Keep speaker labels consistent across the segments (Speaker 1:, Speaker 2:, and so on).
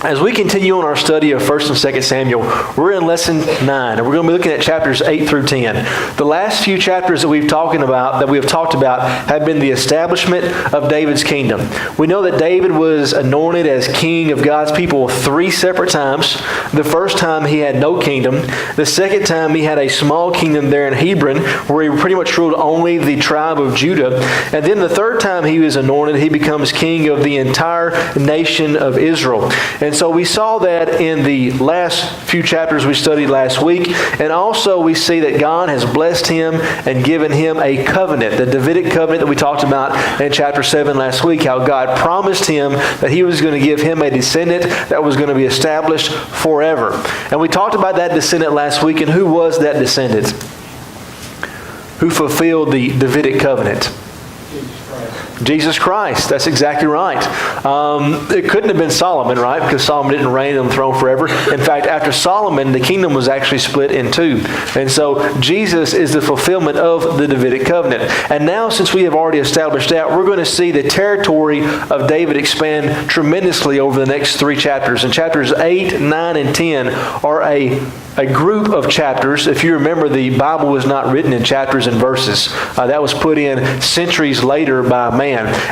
Speaker 1: As we continue on our study of 1st and 2nd Samuel, we're in lesson 9, and we're going to be looking at chapters 8 through 10. The last few chapters that we have talked about have been the establishment of David's kingdom. We know that David was anointed as king of God's people 3 separate times. The first time he had no kingdom. The second time he had a small kingdom there in Hebron, where he pretty much ruled only the tribe of Judah. And then the third time he was anointed, he becomes king of the entire nation of Israel. And so we saw that in the last few chapters we studied last week. And also we see that God has blessed him and given him a covenant, the Davidic covenant that we talked about in chapter 7 last week, how God promised him that he was going to give him a descendant that was going to be established forever. And we talked about that descendant last week, and who was that descendant who fulfilled the Davidic covenant? Jesus Christ. That's exactly right. It couldn't have been Solomon, right? Because Solomon didn't reign on the throne forever. In fact, after Solomon, the kingdom was actually split in 2. And so Jesus is the fulfillment of the Davidic covenant. And now, since we have already established that, we're going to see the territory of David expand tremendously over the next 3 chapters. And chapters 8, 9, and 10 are a group of chapters. If you remember, the Bible was not written in chapters and verses. That was put in centuries later by man.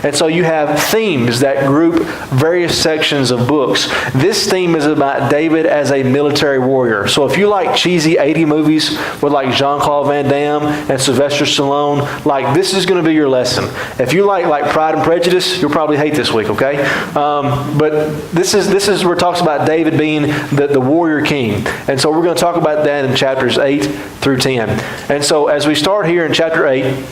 Speaker 1: And so you have themes that group various sections of books. This theme is about David as a military warrior. So if you like cheesy 80 movies with like Jean-Claude Van Damme and Sylvester Stallone, like this is going to be your lesson. If you like Pride and Prejudice, you'll probably hate this week, okay? But this is where it talks about David being the warrior king. And so we're going to talk about that in chapters 8 through 10. And so as we start here in chapter 8,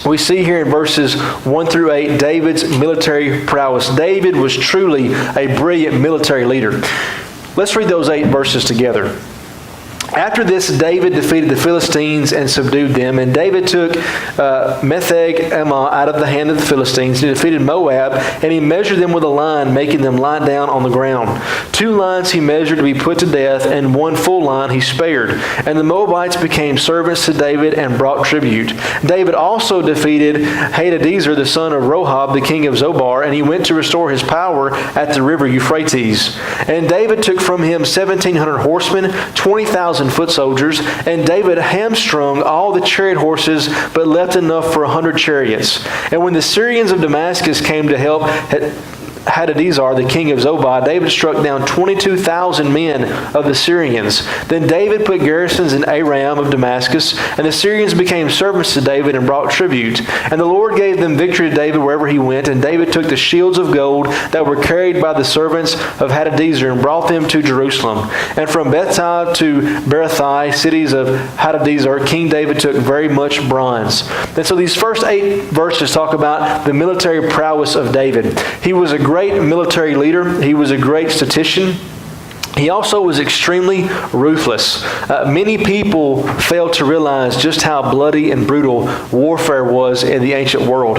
Speaker 1: we see here in verses 1 through 8, David's military prowess. David was truly a brilliant military leader. Let's read those 8 verses together. After this, David defeated the Philistines and subdued them. And David took Metheg-Ammah out of the hand of the Philistines. He defeated Moab, and he measured them with a line, making them lie down on the ground. 2 lines he measured to be put to death, and 1 full line he spared. And the Moabites became servants to David and brought tribute. David also defeated Hadadezer, the son of Rohab, the king of Zobar, and he went to restore his power at the river Euphrates. And David took from him 1,700 horsemen, 20,000 foot soldiers, and David hamstrung all the chariot horses, but left enough for 100 chariots. And when the Syrians of Damascus came to help Hadadezer, the king of Zobah, David struck down 22,000 men of the Syrians. Then David put garrisons in Aram of Damascus, and the Syrians became servants to David and brought tribute. And the Lord gave them victory to David wherever he went, and David took the shields of gold that were carried by the servants of Hadadezer and brought them to Jerusalem. And from Bethel to Berothai, cities of Hadadezer, King David took very much bronze. And so these first 8 verses talk about the military prowess of David. He was a great military leader. He was a great statistician. He also was extremely ruthless. Many people fail to realize just how bloody and brutal warfare was in the ancient world.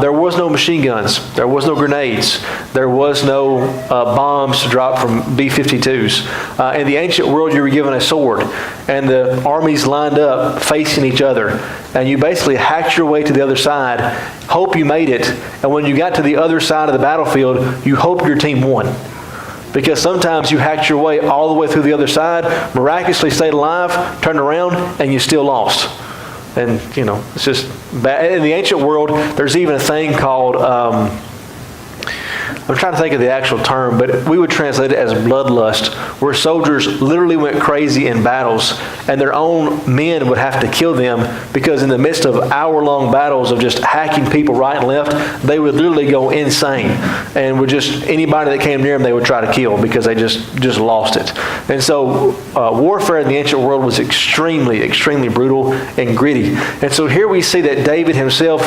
Speaker 1: There was no machine guns. There was no grenades. There was no bombs to drop from B-52s. In the ancient world, you were given a sword, and the armies lined up facing each other. And you basically hacked your way to the other side, hope you made it, and when you got to the other side of the battlefield, you hope your team won. Because sometimes you hacked your way all the way through the other side, miraculously stayed alive, turned around, and you still lost. And, it's just bad. In the ancient world, there's even a thing called, I'm trying to think of the actual term, but we would translate it as bloodlust, where soldiers literally went crazy in battles, and their own men would have to kill them because in the midst of hour-long battles of just hacking people right and left, they would literally go insane, and would just anybody that came near them, they would try to kill because they just lost it. And so warfare in the ancient world was extremely, extremely brutal and gritty. And so here we see that David himself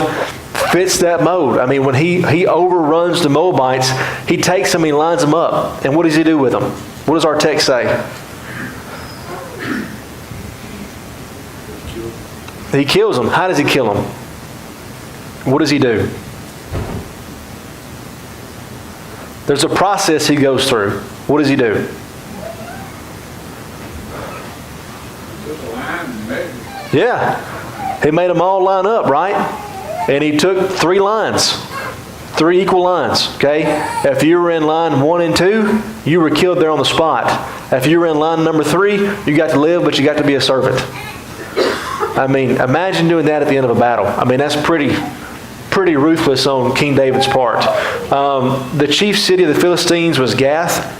Speaker 1: fits that mode. I mean, when he overruns the Moabites, he takes them, he lines them up. And what does he do with them? What does our text say? He kills them. How does he kill them? What does he do? There's a process he goes through. What does he do? Yeah. He made them all line up, right? And he took 3 lines. 3 equal lines, okay? If you were in line 1 and 2, you were killed there on the spot. If you were in line number 3, you got to live, but you got to be a servant. I mean, imagine doing that at the end of a battle. I mean, that's pretty ruthless on King David's part. The chief city of the Philistines was Gath.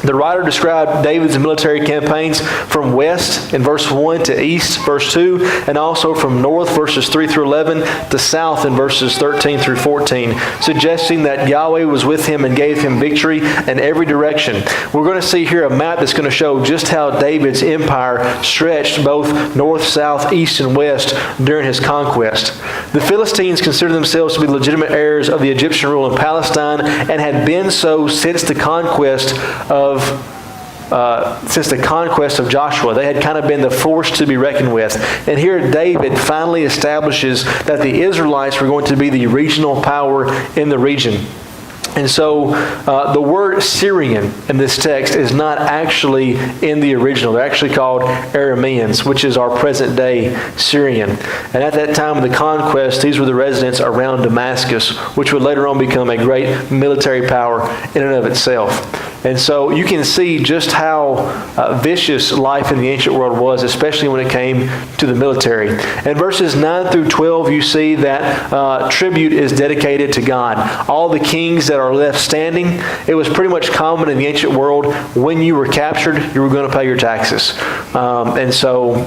Speaker 1: The writer described David's military campaigns from west in verse 1 to east, verse 2, and also from north, verses 3 through 11, to south in verses 13 through 14, suggesting that Yahweh was with him and gave him victory in every direction. We're going to see here a map that's going to show just how David's empire stretched both north, south, east, and west during his conquest. The Philistines considered themselves to be legitimate heirs of the Egyptian rule in Palestine and had been so since the conquest of Joshua. They had kind of been the force to be reckoned with. And here David finally establishes that the Israelites were going to be the regional power in the region. And so the word Syrian in this text is not actually in the original. They're actually called Arameans, which is our present day Syrian. And at that time of the conquest, these were the residents around Damascus, which would later on become a great military power in and of itself. And so you can see just how vicious life in the ancient world was, especially when it came to the military. In verses 9 through 12, you see that tribute is dedicated to God. All the kings that are left standing, it was pretty much common in the ancient world, when you were captured, you were going to pay your taxes. And so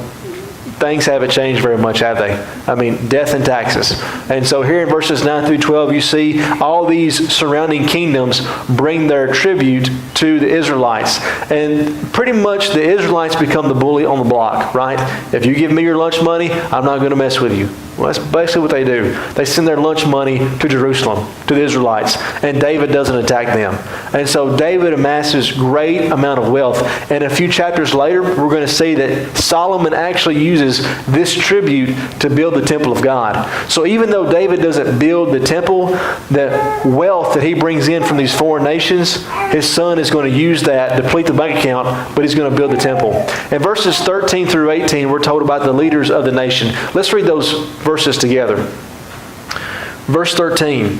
Speaker 1: things haven't changed very much, have they? I mean, death and taxes. And so here in verses 9 through 12, you see all these surrounding kingdoms bring their tribute to the Israelites. And pretty much the Israelites become the bully on the block, right? If you give me your lunch money, I'm not going to mess with you. Well, that's basically what they do. They send their lunch money to Jerusalem, to the Israelites, and David doesn't attack them. And so David amasses great amount of wealth. And a few chapters later, we're going to see that Solomon actually uses this tribute to build the temple of God. So even though David doesn't build the temple, the wealth that he brings in from these foreign nations, his son is going to use that, deplete the bank account, but he's going to build the temple. In verses 13 through 18, we're told about the leaders of the nation. Let's read those verses together. Verse 13.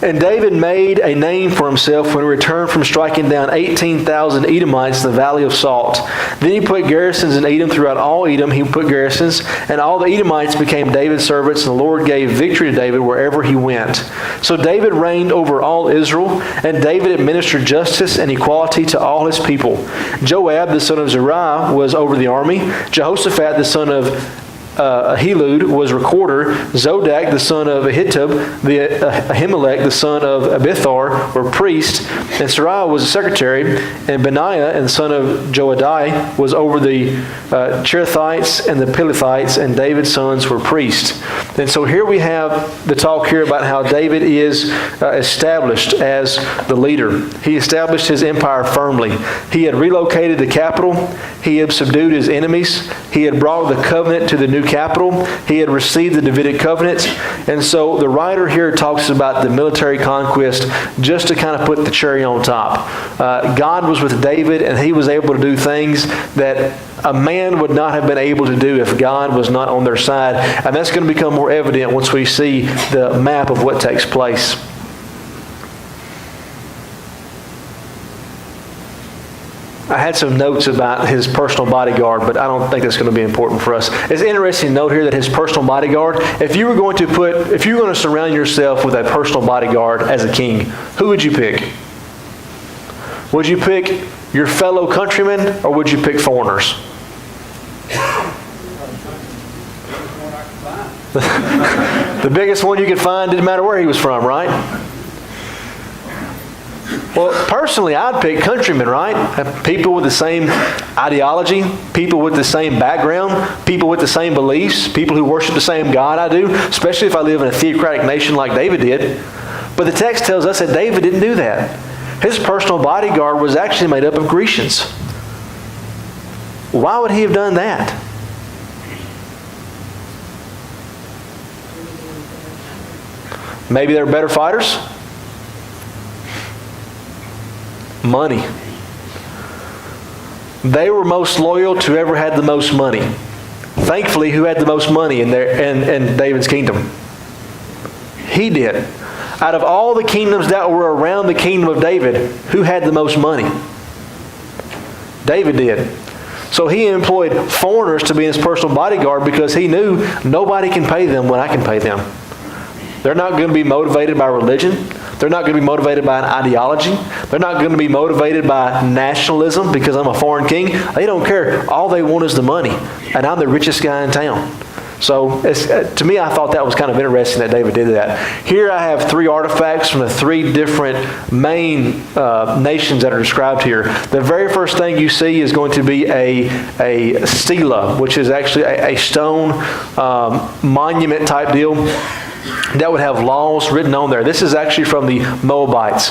Speaker 1: And David made a name for himself when he returned from striking down 18,000 Edomites in the Valley of Salt. Then he put garrisons in Edom. Throughout all Edom he put garrisons, and all the Edomites became David's servants, and the Lord gave victory to David wherever he went. So David reigned over all Israel, and David administered justice and equality to all his people. Joab, the son of Zeruiah, was over the army. Jehoshaphat, the son of Ahilud, was recorder. Zodak, the son of Ahitub, Ahimelech, the son of Abithar, were priests. And Sariah was a secretary. And Benaiah, and the son of Joadai, was over the Cherethites and the Pelethites. And David's sons were priests. And so here we have the talk here about how David is established as the leader. He established his empire firmly. He had relocated the capital. He had subdued his enemies. He had brought the covenant to the new capital. He had received the Davidic covenant. And so the writer here talks about the military conquest just to kind of put the cherry on top. God was with David, and he was able to do things that a man would not have been able to do if God was not on their side. And that's going to become more evident once we see the map of what takes place. I had some notes about his personal bodyguard, but I don't think that's going to be important for us. It's interesting to note here that his personal bodyguard, if you were going to surround yourself with a personal bodyguard as a king, who would you pick? Would you pick your fellow countrymen, or would you pick foreigners? The biggest one you could find, didn't matter where he was from, right? Well, personally, I'd pick countrymen, right? People with the same ideology, people with the same background, people with the same beliefs, people who worship the same God I do, especially if I live in a theocratic nation like David did. But the text tells us that David didn't do that. His personal bodyguard was actually made up of Grecians. Why would he have done that? Maybe they're better fighters? Money. They were most loyal to whoever had the most money. Thankfully, who had the most money in David's kingdom? He did. out of all the kingdoms that were around the kingdom of David, who had the most money? David did. So he employed foreigners to be his personal bodyguard because he knew nobody can pay them what I can pay them. They're not going to be motivated by religion. They're not going to be motivated by an ideology. They're not going to be motivated by nationalism because I'm a foreign king. They don't care. All they want is the money. And I'm the richest guy in town. So to me, I thought that was kind of interesting that David did that. Here I have 3 artifacts from the 3 different main nations that are described here. The very first thing you see is going to be a stela, which is actually a stone monument type deal that would have laws written on there. This is actually from the Moabites.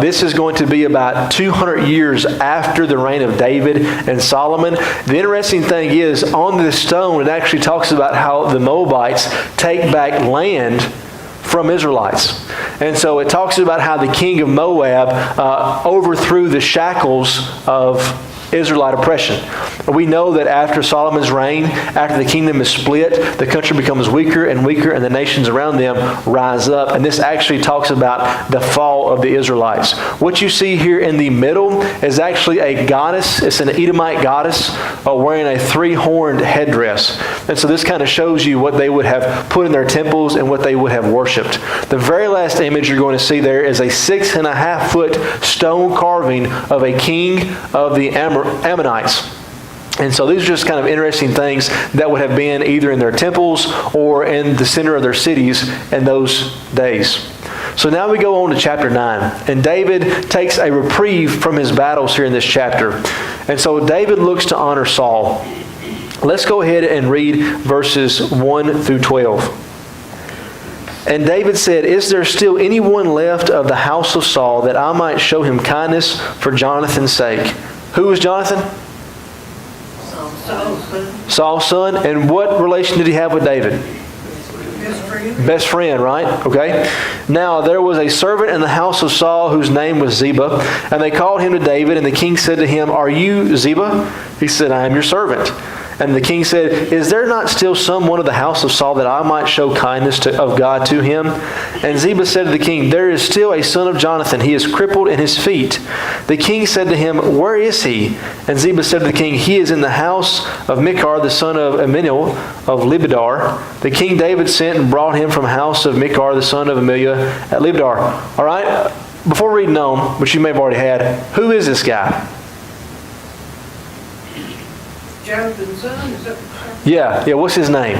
Speaker 1: This is going to be about 200 years after the reign of David and Solomon. The interesting thing is, on this stone, it actually talks about how the Moabites take back land from Israelites. And so it talks about how the king of Moab overthrew the shackles of Israelite oppression. We know that after Solomon's reign, after the kingdom is split, the country becomes weaker and weaker, and the nations around them rise up. And this actually talks about the fall of the Israelites. What you see here in the middle is actually a goddess. It's an Edomite goddess wearing a 3-horned headdress. And so this kind of shows you what they would have put in their temples and what they would have worshipped. The very last image you're going to see there is a 6.5-foot stone carving of a king of the Ammonites. And so these are just kind of interesting things that would have been either in their temples or in the center of their cities in those days. So now we go on to chapter 9. And David takes a reprieve from his battles here in this chapter. And so David looks to honor Saul. Let's go ahead and read verses 1 through 12. And David said, "Is there still anyone left of the house of Saul that I might show him kindness for Jonathan's sake?" Who was Jonathan? Saul's son. And what relation did he have with David? Best friend, right? Okay. Now there was a servant in the house of Saul whose name was Ziba, and they called him to David, and the king said to him, "Are you Ziba?" He said, "I am your servant." And the king said, "Is there not still someone of the house of Saul that I might show kindness of God to him?" And Ziba said to the king, "There is still a son of Jonathan. He is crippled in his feet." The king said to him, "Where is he?" And Ziba said to the king, "He is in the house of Michar, the son of Ammiel of Libidar." The king David sent and brought him from house of Michar, the son of Ammiel at Libidar. All right, before reading on, which you may have already had, who is this guy?
Speaker 2: Jonathan's son? Is that
Speaker 1: Yeah, what's his name?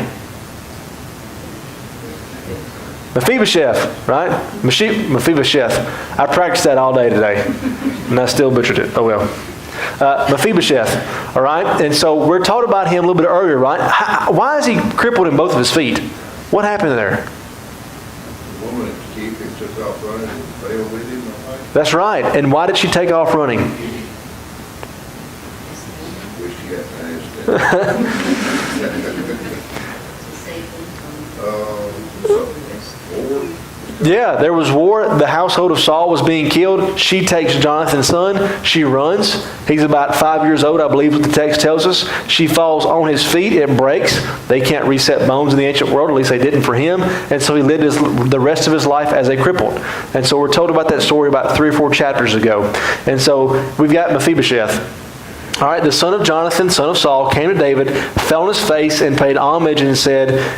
Speaker 1: Mephibosheth, right? Mephibosheth. I practiced that all day today, and I still butchered it. Oh well. Mephibosheth, all right? And so we're taught about him a little bit earlier, right? Why is he crippled in both of his feet? What happened there?
Speaker 3: The woman at the keep took off running and fell with him.
Speaker 1: That's right. And why did she take off running?
Speaker 3: Wish she got past
Speaker 1: Yeah, there was war. The household of Saul was being killed. She takes Jonathan's son. She runs. He's about 5 years old, I believe what the text tells us. She falls on his feet. It breaks. They can't reset bones in the ancient world. At least they didn't for him. And so he lived the rest of his life as a crippled. And so we're told about that story about 3 or 4 chapters ago. And so we've got Mephibosheth. All right, the son of Jonathan, son of Saul, came to David, fell on his face, and paid homage, and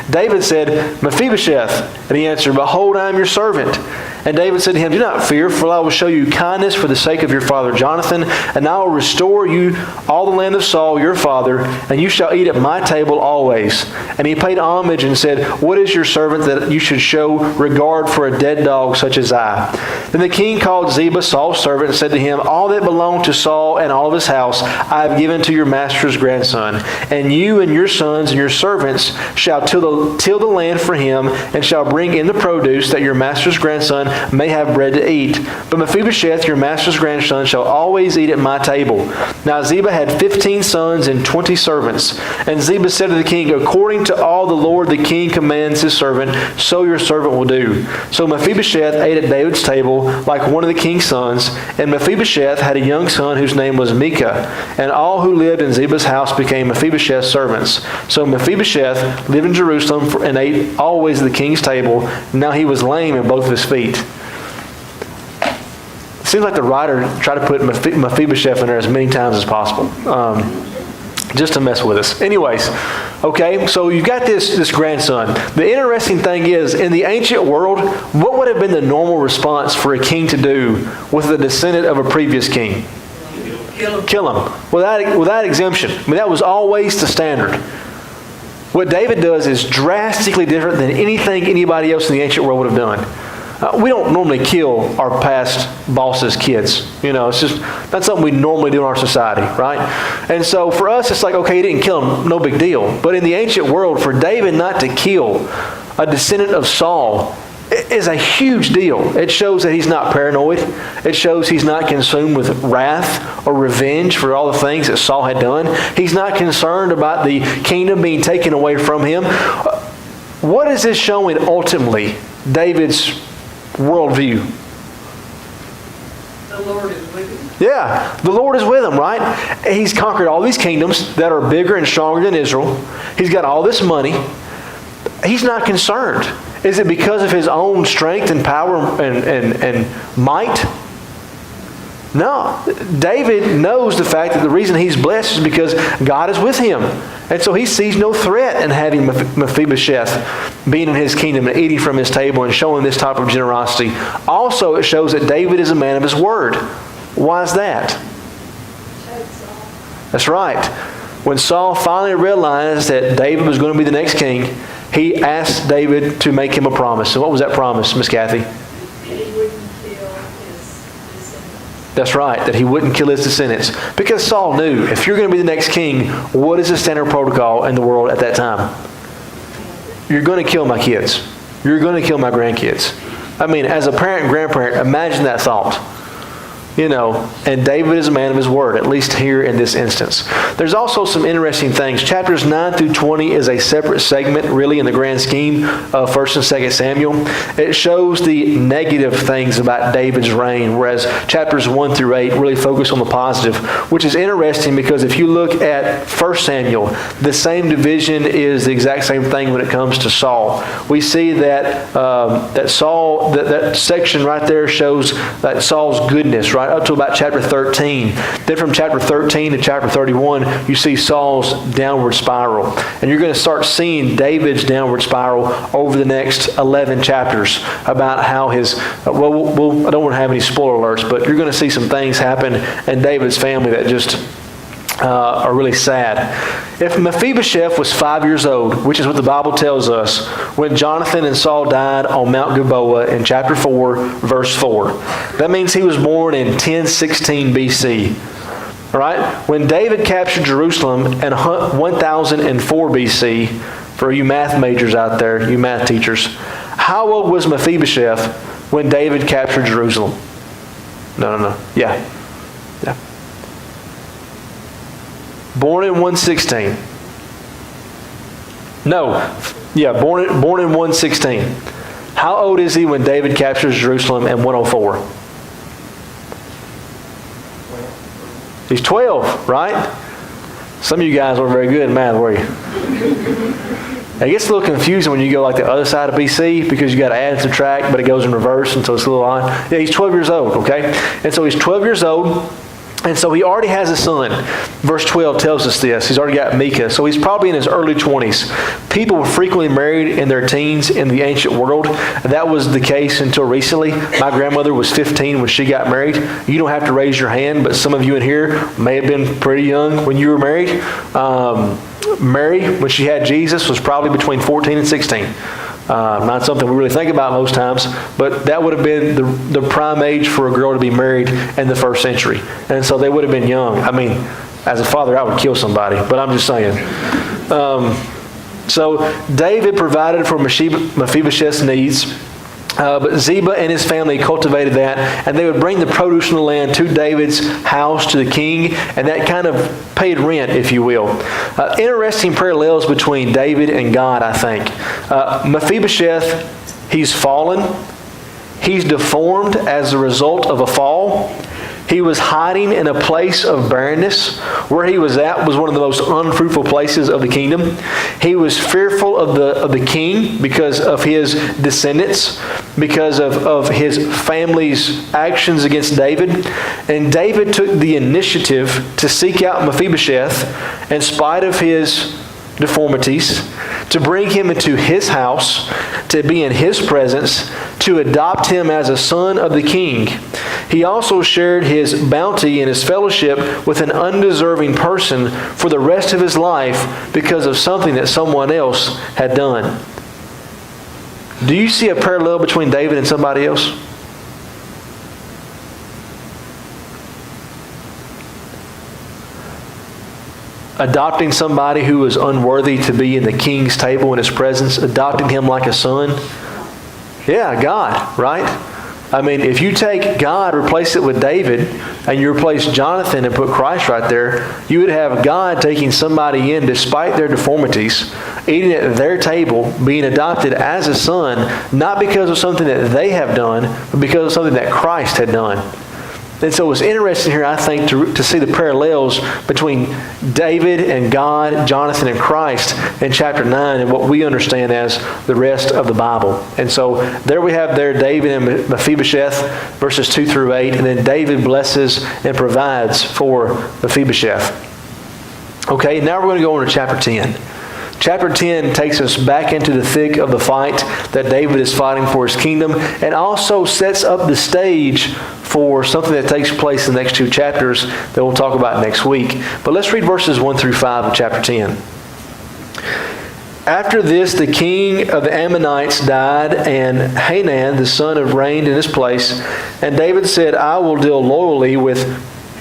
Speaker 1: David said, "Mephibosheth." And he answered, "Behold, I am your servant." And David said to him, "Do not fear, for I will show you kindness for the sake of your father Jonathan, and I will restore you all the land of Saul your father, and you shall eat at my table always." And he paid homage and said, "What is your servant that you should show regard for a dead dog such as I?" Then the king called Ziba, Saul's servant, and said to him, "All that belonged to Saul and all of his house I have given to your master's grandson. And you and your sons and your servants shall till the land for him, and shall bring in the produce that your master's grandson may have bread to eat. But Mephibosheth, your master's grandson, shall always eat at my table. Now Ziba had 15 sons and 20 servants. And Ziba said to the king, according to all the Lord the king commands his servant, so your servant will do. So Mephibosheth ate at David's table like one of the king's sons. And Mephibosheth had a young son whose name was Micah. And all who lived in Ziba's house became Mephibosheth's servants. So Mephibosheth lived in Jerusalem and ate always at the king's table. Now he was lame in both of his feet. It seems like the writer tried to put Mephibosheth in there as many times as possible, just to mess with us. Anyways, okay, so you've got this grandson. The interesting thing is, in the ancient world, what would have been the normal response for a king to do with a descendant of a previous king? Kill him without exemption. I mean, that was always the standard. What David does is drastically different than anything anybody else in the ancient world would have done. We don't normally kill our past bosses' kids. It's just not something we normally do in our society, right? And so for us, it's like, okay, he didn't kill him, no big deal. But in the ancient world, for David not to kill a descendant of Saul is a huge deal. It shows that he's not paranoid. It shows he's not consumed with wrath or revenge for all the things that Saul had done. He's not concerned about the kingdom being taken away from him. What is this showing ultimately? David's worldview.
Speaker 2: The Lord is with him.
Speaker 1: Yeah, the Lord is with him, right? He's conquered all these kingdoms that are bigger and stronger than Israel. He's got all this money. He's not concerned. Is it because of his own strength and power and might? No. David knows the fact that the reason he's blessed is because God is with him. And so he sees no threat in having Mephibosheth being in his kingdom and eating from his table and showing this type of generosity. Also, it shows that David is a man of his word. Why is that? That's right. When Saul finally realized that David was going to be the next king, he asked David to make him a promise. And what was that promise, Miss Kathy?
Speaker 4: That he wouldn't kill his descendants.
Speaker 1: That's right, that he wouldn't kill his descendants. Because Saul knew, if you're going to be the next king, what is the standard protocol in the world at that time? You're going to kill my kids. You're going to kill my grandkids. I mean, as a parent and grandparent, imagine that thought. And David is a man of his word, at least here in this instance. There's also some interesting things. Chapters 9 through 20 is a separate segment, really, in the grand scheme of 1st and 2nd Samuel. It shows the negative things about David's reign, whereas chapters 1 through 8 really focus on the positive, which is interesting because if you look at 1 Samuel, the same division is the exact same thing when it comes to Saul. We see that Saul, that section right there shows that Saul's goodness, right? Up to about chapter 13. Then from chapter 13 to chapter 31, you see Saul's downward spiral. And you're going to start seeing David's downward spiral over the next 11 chapters about how his, I don't want to have any spoiler alerts, but you're going to see some things happen in David's family that just are really sad. If Mephibosheth was 5 years old, which is what the Bible tells us, when Jonathan and Saul died on Mount Gilboa in chapter 4, verse 4, that means he was born in 1016 BC. All right? When David captured Jerusalem in 1004 BC, for you math majors out there, you math teachers, how old was Mephibosheth when David captured Jerusalem? No. Yeah. Born in 116. Born in 116. How old is he when David captures Jerusalem in 104? He's 12, right? Some of you guys weren't very good at math, were you? It gets a little confusing when you go like the other side of BC because you got to add and subtract, but it goes in reverse, and so it's a little odd. Yeah, he's 12 years old, okay? And so he's 12 years old. And so he already has a son. Verse 12 tells us this. He's already got Micah. So he's probably in his early 20s. People were frequently married in their teens in the ancient world. That was the case until recently. My grandmother was 15 when she got married. You don't have to raise your hand, but some of you in here may have been pretty young when you were married. Mary, when she had Jesus, was probably between 14 and 16. Not something we really think about most times, but that would have been the prime age for a girl to be married in the first century. And so they would have been young. I mean, as a father, I would kill somebody, but I'm just saying. So David provided for Mephibosheth's needs. But Ziba and his family cultivated that, and they would bring the produce from the land to David's house, to the king, and that kind of paid rent, if you will. Interesting parallels between David and God, I think. Mephibosheth, he's fallen. He's deformed as a result of a fall. He was hiding in a place of barrenness. Where he was at was one of the most unfruitful places of the kingdom. He was fearful of the king because of his descendants, because of his family's actions against David. And David took the initiative to seek out Mephibosheth in spite of his deformities, to bring him into his house, to be in his presence, to adopt him as a son of the king. He also shared his bounty and his fellowship with an undeserving person for the rest of his life because of something that someone else had done. Do you see a parallel between David and somebody else? Adopting somebody who was unworthy to be in the king's table in his presence, adopting him like a son. Yeah, God, right? I mean, if you take God, replace it with David, and you replace Jonathan and put Christ right there, you would have God taking somebody in despite their deformities, eating at their table, being adopted as a son, not because of something that they have done, but because of something that Christ had done. And so it's interesting here, I think, to see the parallels between David and God, Jonathan and Christ in chapter 9 and what we understand as the rest of the Bible. And so there we have David and Mephibosheth, verses 2 through 8, and then David blesses and provides for Mephibosheth. Okay, now we're going to go on to chapter 10. Chapter 10 takes us back into the thick of the fight that David is fighting for his kingdom, and also sets up the stage for something that takes place in the next two chapters that we'll talk about next week. But let's read verses 1 through 5 of chapter 10. After this, the king of the Ammonites died, and Hanan, the son of, reigned in his place. And David said, I will deal loyally with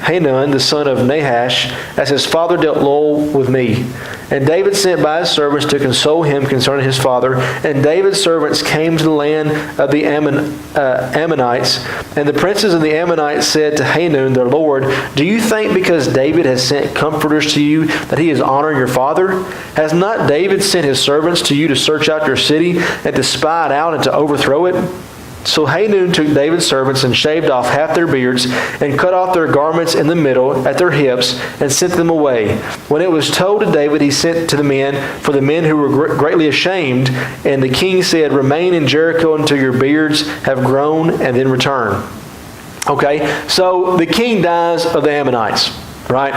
Speaker 1: Hanun, the son of Nahash, as his father dealt loyal with me. And David sent by his servants to console him concerning his father. And David's servants came to the land of the Ammonites. And the princes of the Ammonites said to Hanun, their lord, do you think because David has sent comforters to you that he is honoring your father? Has not David sent his servants to you to search out your city and to spy it out and to overthrow it? So Hanun took David's servants and shaved off half their beards and cut off their garments in the middle at their hips and sent them away. When it was told to David, he sent to the men, for the men who were greatly ashamed. And the king said, remain in Jericho until your beards have grown and then return. Okay, so the king dies of the Ammonites. Right?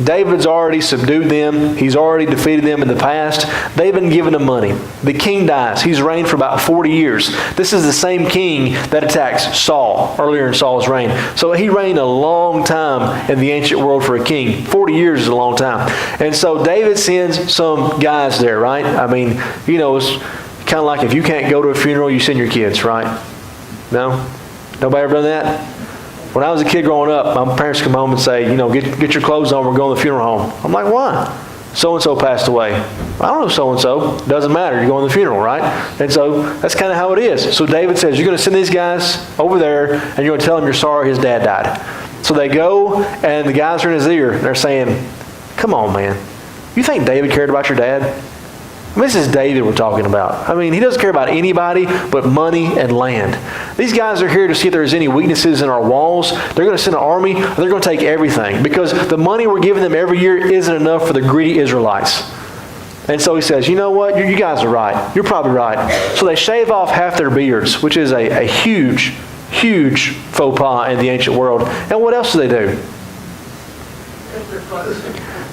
Speaker 1: David's already subdued them. He's already defeated them in the past. They've been giving him money. The king dies. He's reigned for about 40 years. This is the same king that attacks Saul earlier in Saul's reign. So he reigned a long time in the ancient world for a king. 40 years is a long time. And so David sends some guys there, right? I mean, you know, it's kind of like if you can't go to a funeral, you send your kids, right? No? Nobody ever done that? When I was a kid growing up, my parents come home and say, you know, get your clothes on, we're going to the funeral home. I'm like, why? So-and-so passed away. I don't know so-and-so. Doesn't matter. You're going to the funeral, right? And so that's kind of how it is. So David says, you're going to send these guys over there, and you're going to tell them you're sorry his dad died. So they go, and the guys are in his ear, and they're saying, come on, man. You think David cared about your dad? I mean, this is David we're talking about. I mean, he doesn't care about anybody but money and land. These guys are here to see if there's any weaknesses in our walls. They're going to send an army. They're going to take everything because the money we're giving them every year isn't enough for the greedy Israelites. And so he says, you know what? You guys are right. You're probably right. So they shave off half their beards, which is a huge, huge faux pas in the ancient world. And what else do they do?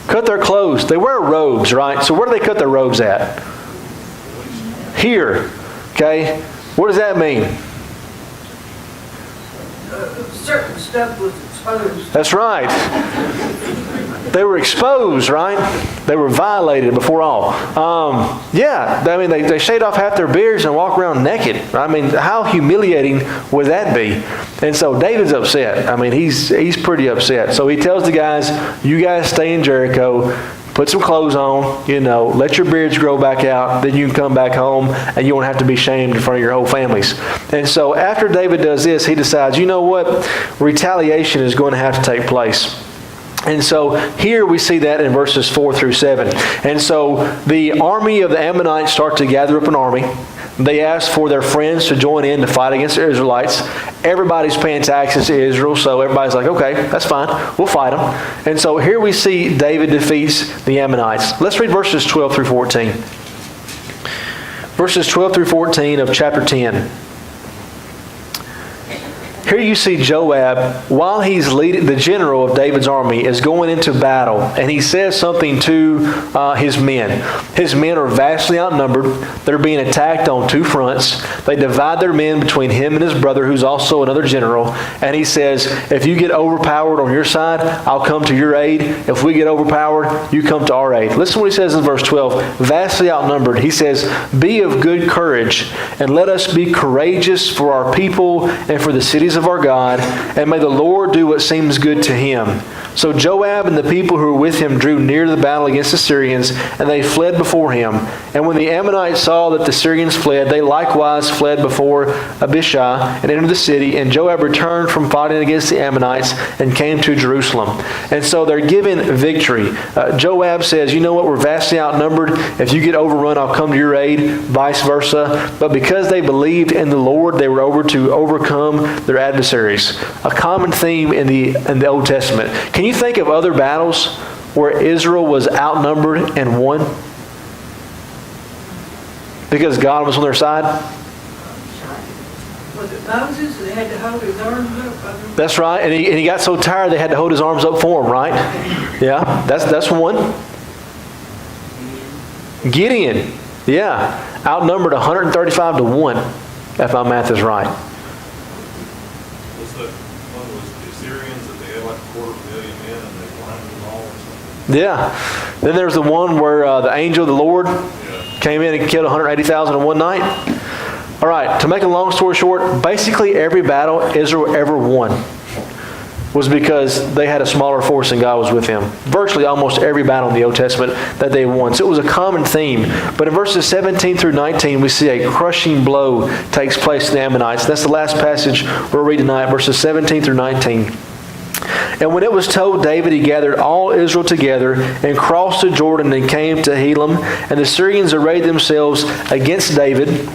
Speaker 1: Cut their clothes. They wear robes, right? So where do they cut their robes at? Here. Okay? What does that mean?
Speaker 2: Certain stuff was exposed.
Speaker 1: That's right. They were exposed, right? They were violated before all. Yeah, I mean, they shaved off half their beards and walk around naked. I mean, how humiliating would that be? And so David's upset. I mean, he's pretty upset. So he tells the guys, you guys stay in Jericho. put some clothes on, let your beards grow back out, then you can come back home and you won't have to be shamed in front of your whole families. And so after David does this, he decides, you know what? Retaliation is going to have to take place. And so here we see that in verses 4 through 7. And so the army of the Ammonites start to gather up an army. They ask for their friends to join in to fight against the Israelites. Everybody's paying taxes to Israel, so everybody's like, okay, that's fine. We'll fight them. And so here we see David defeats the Ammonites. Let's read verses 12 through 14. Verses 12 through 14 of chapter 10. Here you see Joab, while he's leading, the general of David's army is going into battle, and he says something to his men. His men are vastly outnumbered. They're being attacked on two fronts. They divide their men between him and his brother, who's also another general. And he says, if you get overpowered on your side, I'll come to your aid. If we get overpowered, you come to our aid. Listen to what he says in verse 12. Vastly outnumbered. He says, be of good courage, and let us be courageous for our people and for the cities of our God, and may the Lord do what seems good to him. So Joab and the people who were with him drew near to the battle against the Syrians, and they fled before him. And when the Ammonites saw that the Syrians fled, they likewise fled before Abishai and entered the city. And Joab returned from fighting against the Ammonites and came to Jerusalem. And so they're given victory. Joab says, you know what, we're vastly outnumbered. If you get overrun, I'll come to your aid, vice versa. But because they believed in the Lord, they were able to overcome their adversaries. A common theme in the Old Testament. Can you think of other battles where Israel was outnumbered and won? Because God was on their side?
Speaker 2: Was it Moses that had to hold his arms up?
Speaker 1: That's right. And he got so tired they had to hold his arms up for him, right? Yeah, that's one. Gideon. Yeah. Outnumbered 135 to 1, if my math is right. Yeah. Then there's the one where the angel of the Lord came in and killed 180,000 in one night. All right, to make a long story short, basically every battle Israel ever won was because they had a smaller force and God was with them. Virtually almost every battle in the Old Testament that they won. So it was a common theme. But in verses 17 through 19, we see a crushing blow takes place to the Ammonites. That's the last passage we'll read tonight, verses 17 through 19. And when it was told David, he gathered all Israel together and crossed the Jordan and came to Helam. And the Syrians arrayed themselves against David,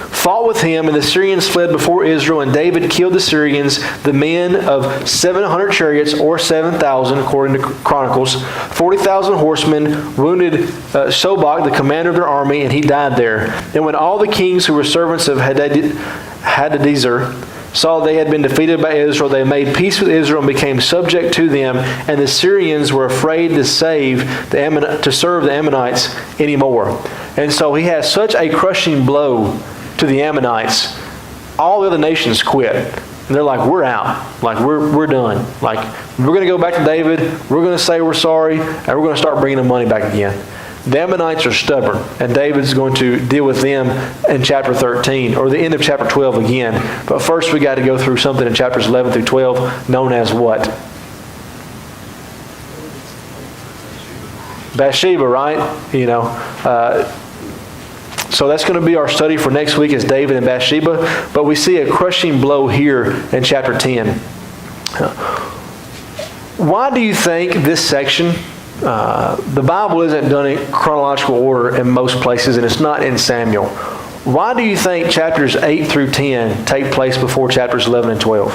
Speaker 1: fought with him, and the Syrians fled before Israel. And David killed the Syrians, the men of 700 chariots, or 7,000, according to Chronicles, 40,000 horsemen, wounded Shobach, the commander of their army, and he died there. And when all the kings who were servants of Hadadezer saw they had been defeated by Israel, they made peace with Israel and became subject to them, and the Syrians were afraid to serve the Ammonites anymore. And so he has such a crushing blow to the Ammonites. All the other nations quit. And they're like, we're out. Like, we're done. Like, we're going to go back to David, we're going to say we're sorry, and we're going to start bringing the money back again. The Ammonites are stubborn, and David's going to deal with them in chapter 13, or the end of chapter 12 again. But first we got to go through something in chapters 11 through 12 known as what? Bathsheba, right? So that's going to be our study for next week is David and Bathsheba. But we see a crushing blow here in chapter 10. Why do you think this section... the Bible isn't done in chronological order in most places, and it's not in Samuel. Why do you think chapters 8 through 10 take place before chapters 11 and 12?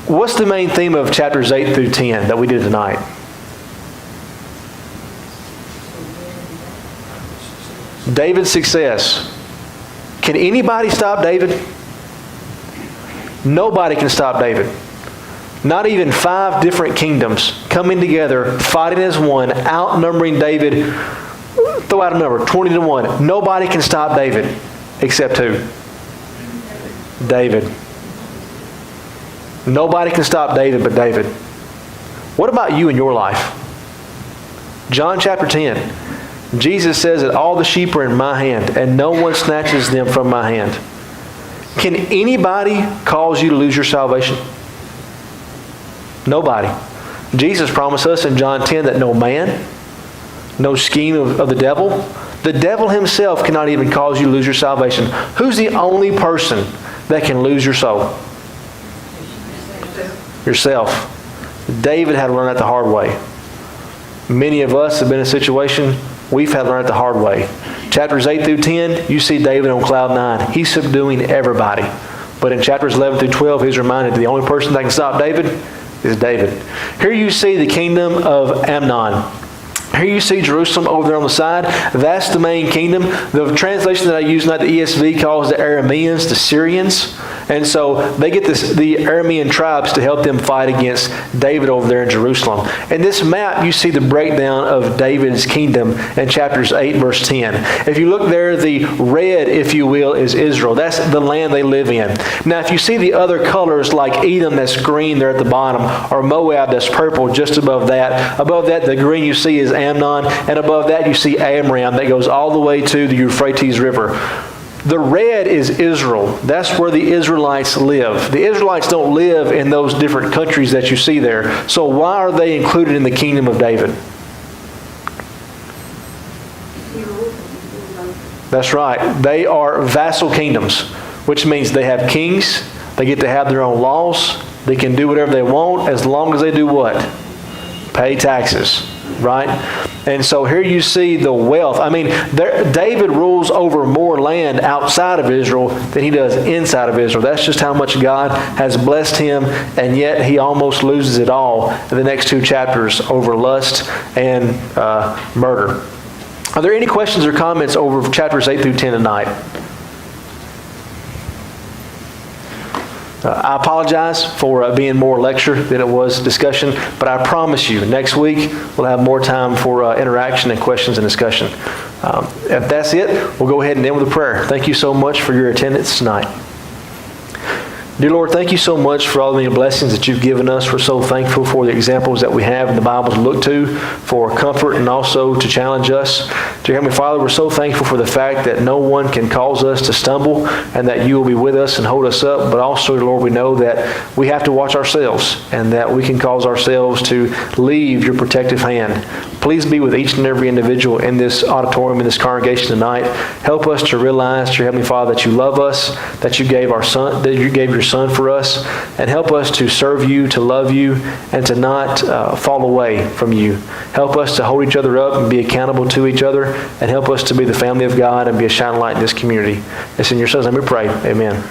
Speaker 1: What's the main theme of chapters 8 through 10 that we did tonight? David's success. Can anybody stop David? Nobody can stop David. Not even 5 different kingdoms coming together, fighting as one, outnumbering David. Throw out a number, 20 to 1. Nobody can stop David except who? David. Nobody can stop David but David. What about you in your life? John chapter 10. Jesus says that all the sheep are in my hand and no one snatches them from my hand. Can anybody cause you to lose your salvation? Nobody. Jesus promised us in John 10 that no man, no scheme of the devil himself cannot even cause you to lose your salvation. Who's the only person that can lose your soul? Yourself. David had to learn that the hard way. Many of us have been in a situation we've had to learn it the hard way. Chapters 8 through 10, you see David on cloud 9. He's subduing everybody. But in chapters 11 through 12, he's reminded the only person that can stop David is David. Here you see the kingdom of Amnon. Here you see Jerusalem over there on the side. That's the main kingdom. The translation that I use, not the ESV, calls the Arameans, the Syrians. And so they get the Aramean tribes to help them fight against David over there in Jerusalem. In this map, you see the breakdown of David's kingdom in chapters 8, verse 10. If you look there, the red, if you will, is Israel. That's the land they live in. Now, if you see the other colors like Edom, that's green there at the bottom, or Moab, that's purple just above that. Above that, the green you see is Amnon, and above that you see Amram that goes all the way to the Euphrates River. The red is Israel. That's where the Israelites live. The Israelites don't live in those different countries that you see there. So why are they included in the kingdom of David? That's right. They are vassal kingdoms, which means they have kings. They get to have their own laws. They can do whatever they want as long as they do what? Pay taxes. Right? And so here you see the wealth. I mean, David rules over more land outside of Israel than he does inside of Israel. That's just how much God has blessed him, and yet he almost loses it all in the next 2 chapters over lust and murder. Are there any questions or comments over chapters 8 through 10 tonight? I apologize for being more lecture than it was discussion, but I promise you, next week we'll have more time for interaction and questions and discussion. If that's it, we'll go ahead and end with a prayer. Thank you so much for your attendance tonight. Dear Lord, thank you so much for all the many blessings that you've given us. We're so thankful for the examples that we have in the Bible to look to for comfort and also to challenge us. Dear Heavenly Father, we're so thankful for the fact that no one can cause us to stumble and that you will be with us and hold us up. But also, Lord, we know that we have to watch ourselves and that we can cause ourselves to leave your protective hand. Please be with each and every individual in this auditorium, in this congregation tonight. Help us to realize, dear Heavenly Father, that you love us, that you gave your Son for us, and help us to serve you, to love you, and to not fall away from you. Help us to hold each other up and be accountable to each other, and help us to be the family of God and be a shining light in this community. It's in your Son's name we pray. Amen.